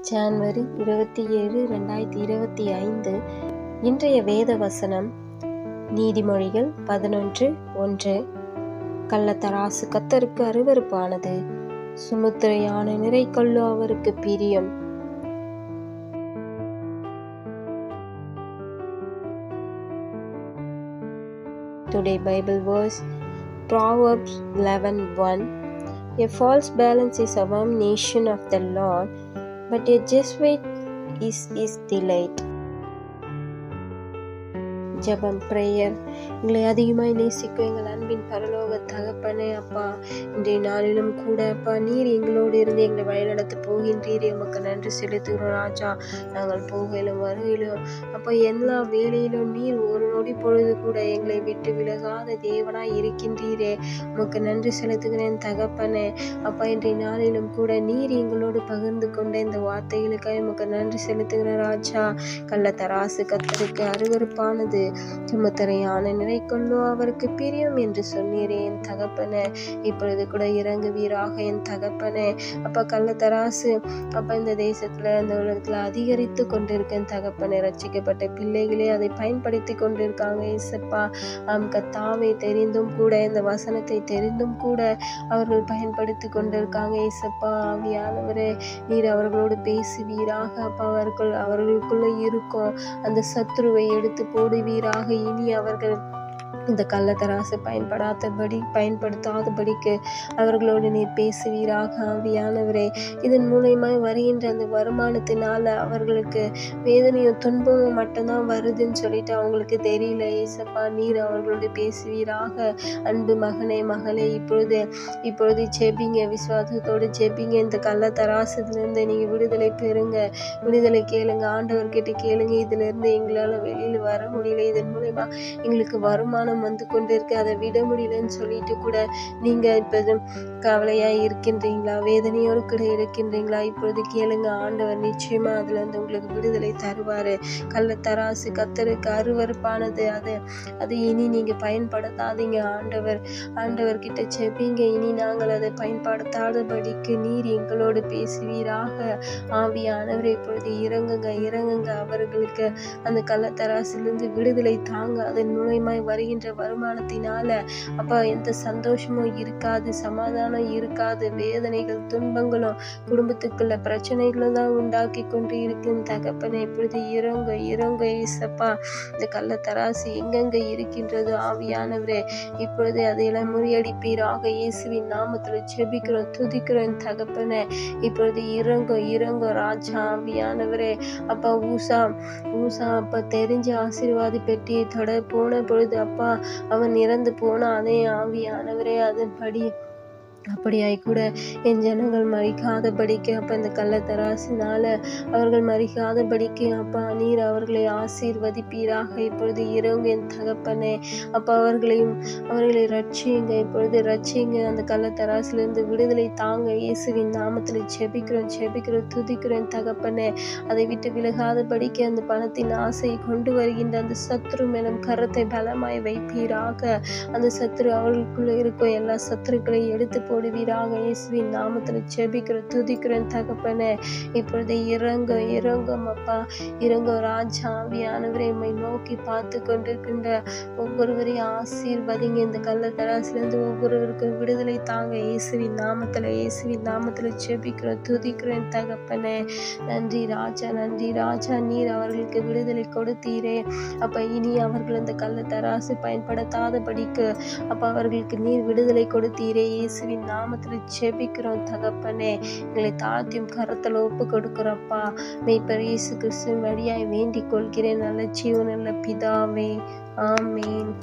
ஜனவரி 27, 2025. இன்றைய வேத வசனம் நீதிமொழிகள் 11:1. கள்ளத்தராசு கர்த்தருக்கு அருவருப்பானது, சுமுத்திரையான நிறைகல்லோ அவருக்கு பிரியம். Today Bible verse Proverbs 11:1. A false balance is abomination of the Lord, but a just weight is his delight. ஜெபம், பிரேயர். எங்களை அதிகமாய் நேசிக்கும் எங்கள் அன்பின் பரலோக தகப்பனே, அப்பா, இன்றைய நாளிலும் கூட அப்பா நீர் எங்களோடு இருந்து எங்களை வழிநடத்த போகின்றீரே, உமக்கு நன்றி செலுத்துகிறோம் ராஜா. நாங்கள் போகையிலும் வருகையிலும் அப்பா எல்லா வேலையிலும் நீர் ஒரு நொடி பொழுது கூட எங்களை விட்டு விலகாத தேவனாய் இருக்கின்றீரே, உமக்கு நன்றி செலுத்துகிறேன் தகப்பனே. அப்பா, இன்றைய நாளிலும் கூட நீர் எங்களோடு பகிர்ந்து கொண்ட இந்த வார்த்தைகளுக்காக உமக்கு நன்றி செலுத்துகிறேன் ராஜா. கள்ளத்தராசு கர்த்தருக்கு அருவருப்பானது, சுமுத்திரையான நிறைகல்லோ அவருக்கு பிரியம் என்று சொன்னீரே என் தகப்பனே. இப்பொழுது கூட இறங்குவீராக என் தகப்பனே. அப்பா, கள்ளத்தராசு அப்பா இந்த தேசத்துல இந்த உலகத்துல அதிகரித்து கொண்டிருக்க என் தகப்பனே. ரட்சிக்கப்பட்ட பிள்ளைகளே அதை பயன்படுத்தி கொண்டிருக்காங்க ஏசப்பா. கர்த்தாவை தெரிந்தும் கூட, இந்த வசனத்தை தெரிந்தும் கூட அவர்கள் பயன்படுத்தி கொண்டிருக்காங்க ஏசப்பா. ஆவியானவரே, நீர் அவர்களோடு பேசுவீராக அப்பா. அவர்களுக்குள்ள இருக்கும் அந்த சத்துருவை எடுத்து போடுவீராக. இனி அவர்கள் இந்த கள்ளத்தராசு பயன்படுத்தாதபடிக்கு அவர்களோடு நீர் பேசுவீராக ஆவியானவரே. இதன் மூலமாய் வருகின்ற அந்த வருமானத்தினால அவர்களுக்கு வேதனையும் துன்பமும் மட்டும்தான் வருதுன்னு சொல்லிட்டு அவங்களுக்கு தெரியல ஏசப்பா. நீர் அவர்களோடு பேசுவீராக. அன்பு மகனே, மகளே, இப்பொழுது ஜெபிங்க, விசுவாசத்தோடு ஜெபிங்க. இந்த கள்ளத்தராசுலேருந்து நீங்க விடுதலை பெறுங்க, விடுதலை கேளுங்க, ஆண்டவர்கிட்ட கேளுங்க. இதுல இருந்து எங்களால வெளியில வர முடியல, இதன் மூலமா எங்களுக்கு வருமானம் வந்து கொண்டிருக்கு, அதை விட முடியலன்னு சொல்லிட்டு கூட நீங்க இப்ப கவலையா இருக்கின்றீங்களா, வேதனையோடு கூட இருக்கின்றீங்களா? இப்பொழுது கேளுங்க, ஆண்டவர் நிச்சயமா அதுல இருந்து உங்களுக்கு விடுதலை தருவாரு. கள்ளத்தராசு கர்த்தருக்கு அருவருப்பானது, அது இனி நீங்க பயன்படுத்தாதீங்க. ஆண்டவர்கிட்ட செபிங்க. இனி நாங்கள் அதை பயன்படுத்தாதபடிக்கு நீர் எங்களோடு பேசுவீராக. ஆவியானவரை இப்பொழுது இறங்குங்க. அவர்களுக்கு அந்த கள்ளத்தராசிலிருந்து விடுதலை தாங்க. அதன் மூலமாய் வருகின்ற வருமானத்தினால அப்பா எந்த சந்தோஷமும் இருக்காது, சமாதானம் இருக்காது, வேதனைகள், துன்பங்களும், குடும்பத்துக்குள்ள பிரச்சனைகளும் தான் உண்டாக்கி கொண்டு இருக்கு தகப்பனே. இப்பொழுது இறங்க ஏசப்பா. இந்த கள்ளத்தராசு எங்கெங்க இருக்கின்றது ஆவியானவரே, இப்பொழுது அதையெல்லாம் முறியடிப்பீராக. இயேசுவின் நாமத்துல ஜெபிக்கிறோம், துதிக்கிறோம் தகப்பனே. இப்பொழுது இறங்க ராஜா. ஆவியானவரே, அப்பா, ஊசா அப்பா தெரிஞ்ச ஆசீர்வாதி பெட்டியை தொட போன பொழுது அப்பா அவன் இறந்து போனா, அதே ஆவியானவரே அதன்படி அப்படியாய் கூட என் ஜனங்கள் மறிக்காதபடிக்கு அப்ப இந்த கள்ளத்தராசினால அவர்கள் மறிக்காதபடிக்கு அப்பா நீர் அவர்களை ஆசீர்வதிப்பீராக. இப்பொழுது இறங்கு என் தகப்பனே. அப்பா, அவர்களை ரட்சியுங்க, இப்பொழுது ரட்சியுங்க. அந்த கள்ளத்தராசிலிருந்து விடுதலை தாங்க. இயேசுவின் நாமத்தில் ஜெபிக்கிறோம், துதிக்கிறேன் தகப்பனே. அதை விட்டு விலகாதபடிக்கு அந்த பணத்தின் ஆசையை கொண்டு வருகின்ற அந்த சத்துரு மேலும் கரத்தை பலமாய் வைப்பீராக. அந்த சத்துரு அவர்களுக்குள்ள இருக்கும் எல்லா சத்துருக்களை எடுத்து போடுவீராக. இயேசுவின் நாமத்தில் ஜெபிக்கிறோம், துதிக்கிறேன் தகப்பனே. இப்பொழுது இறங்கும் அப்பா, இறங்கும் ராஜா. ஆவியானவரை உம்மை நோக்கி பார்த்து கொண்டிருக்கின்ற ஒவ்வொருவரையும் ஆசீர்வதிங்க. இந்த கள்ளத்தராசிலிருந்து ஒவ்வொருவருக்கும் விடுதலை தாங்க. இயேசுவின் நாமத்தில் ஜெபிக்கிறோம், துதிக்கிறேன் தகப்பனே. நன்றி ராஜா. நீர் அவர்களுக்கு விடுதலை கொடுத்தீரே அப்ப. இனி அவர்கள் இந்த கள்ளத்தராசு பயன்படுத்தாதபடிக்கு அப்ப அவர்களுக்கு நீர் விடுதலை கொடுத்தீரே. இயேசுவின் நாமத்துல ஜெபிக்கிறோம் தகப்பனே. எங்களை தாழ்த்தியும் கரத்தில் ஒப்பு கொடுக்கிறப்பா. மேய்ப்பர் இயேசு கிறிஸ்துவின் வழியாய் வேண்டிக் கொள்கிறேன் நல்ல ஜீவனுள்ள பிதாவே, ஆமேன்.